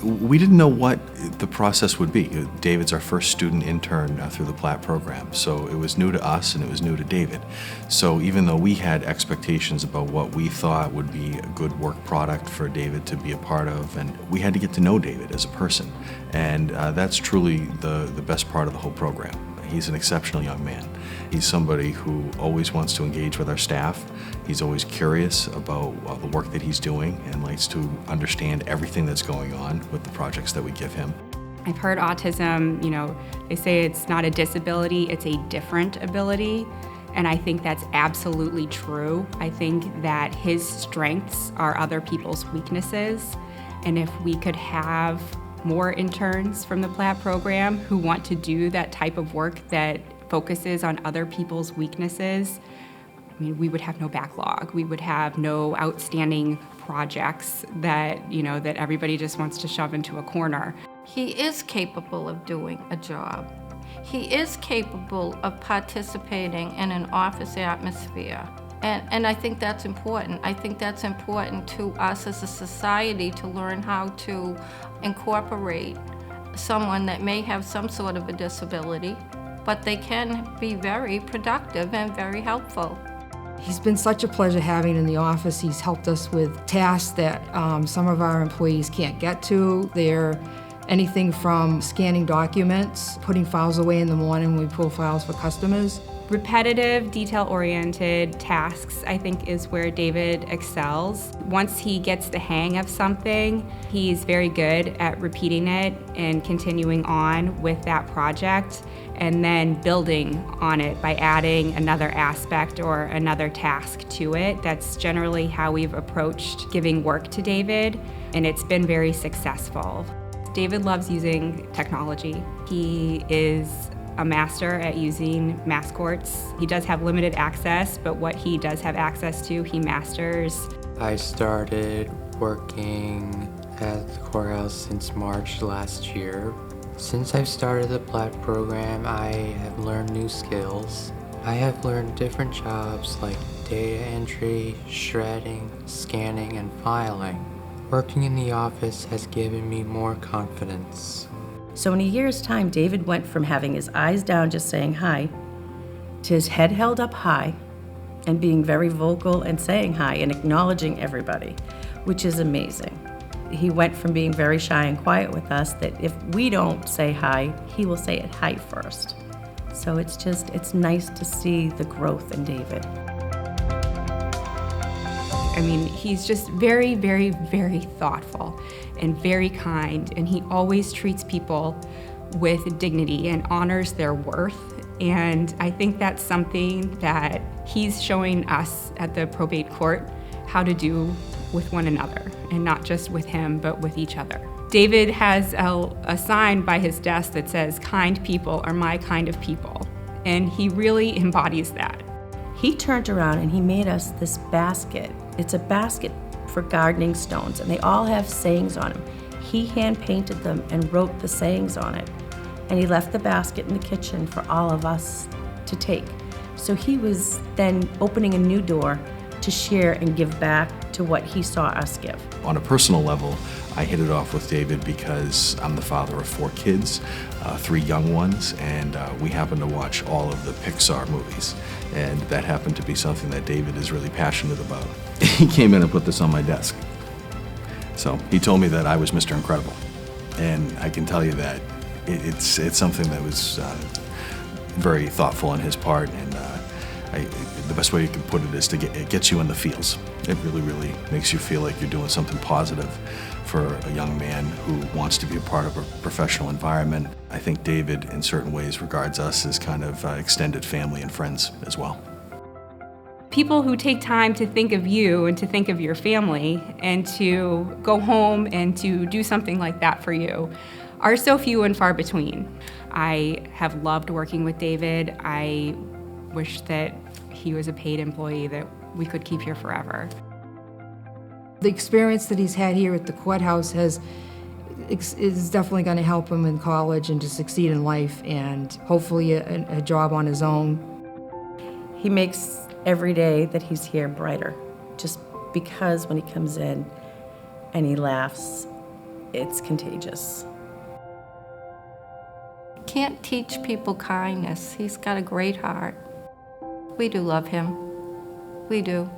We didn't know what the process would be. David's our first student intern through the PLAT program, so it was new to us and it was new to David. So even though we had expectations about what we thought would be a good work product for David to be a part of, and we had to get to know David as a person, and that's truly the best part of the whole program. He's an exceptional young man. He's somebody who always wants to engage with our staff. He's always curious about the work that he's doing and likes to understand everything that's going on with the projects that we give him. I've heard autism, they say it's not a disability, it's a different ability. And I think that's absolutely true. I think that his strengths are other people's weaknesses. And if we could have more interns from the PLAT program who want to do that type of work that focuses on other people's weaknesses, we would have no backlog. We would have no outstanding projects that, that everybody just wants to shove into a corner. He is capable of doing a job. He is capable of participating in an office atmosphere. And I think that's important. I think that's important to us as a society to learn how to incorporate someone that may have some sort of a disability, but they can be very productive and very helpful. He's been such a pleasure having in the office. He's helped us with tasks that some of our employees can't get to. They're anything from scanning documents, putting files away in the morning when we pull files for customers. Repetitive, detail-oriented tasks, I think, is where David excels. Once he gets the hang of something, he's very good at repeating it and continuing on with that project, and then building on it by adding another aspect or another task to it. That's generally how we've approached giving work to David, and it's been very successful. David loves using technology. He is a master at using mass courts. He does have limited access, but what he does have access to, he masters. I started working at the courthouse since March last year. Since I've started the PLAT program, I have learned new skills. I have learned different jobs like data entry, shredding, scanning, and filing. Working in the office has given me more confidence. So in a year's time, David went from having his eyes down just saying hi to his head held up high and being very vocal and saying hi and acknowledging everybody, which is amazing. He went from being very shy and quiet with us that if we don't say hi, he will say it hi first. So it's nice to see the growth in David. He's just very, very, very thoughtful and very kind, and he always treats people with dignity and honors their worth. And I think that's something that he's showing us at the probate court how to do with one another, and not just with him, but with each other. David has a sign by his desk that says, "Kind people are my kind of people," and he really embodies that. He turned around and he made us this basket. It's a basket for gardening stones, and they all have sayings on them. He hand painted them and wrote the sayings on it. And he left the basket in the kitchen for all of us to take. So he was then opening a new door to share and give back to what he saw us give. On a personal level, I hit it off with David because I'm the father of 4 kids, 3 young ones, and we happen to watch all of the Pixar movies. And that happened to be something that David is really passionate about. He came in and put this on my desk. So he told me that I was Mr. Incredible. And I can tell you that it's something that was very thoughtful on his part, and the best way you can put it is it gets you in the feels. It really, really makes you feel like you're doing something positive for a young man who wants to be a part of a professional environment. I think David, in certain ways, regards us as kind of extended family and friends as well. People who take time to think of you and to think of your family and to go home and to do something like that for you are so few and far between. I have loved working with David. I wish that he was a paid employee that we could keep here forever. The experience that he's had here at the courthouse is definitely going to help him in college and to succeed in life, and hopefully a job on his own. He makes every day that he's here brighter, just because when he comes in and he laughs, it's contagious. Can't teach people kindness. He's got a great heart. We do love him. We do.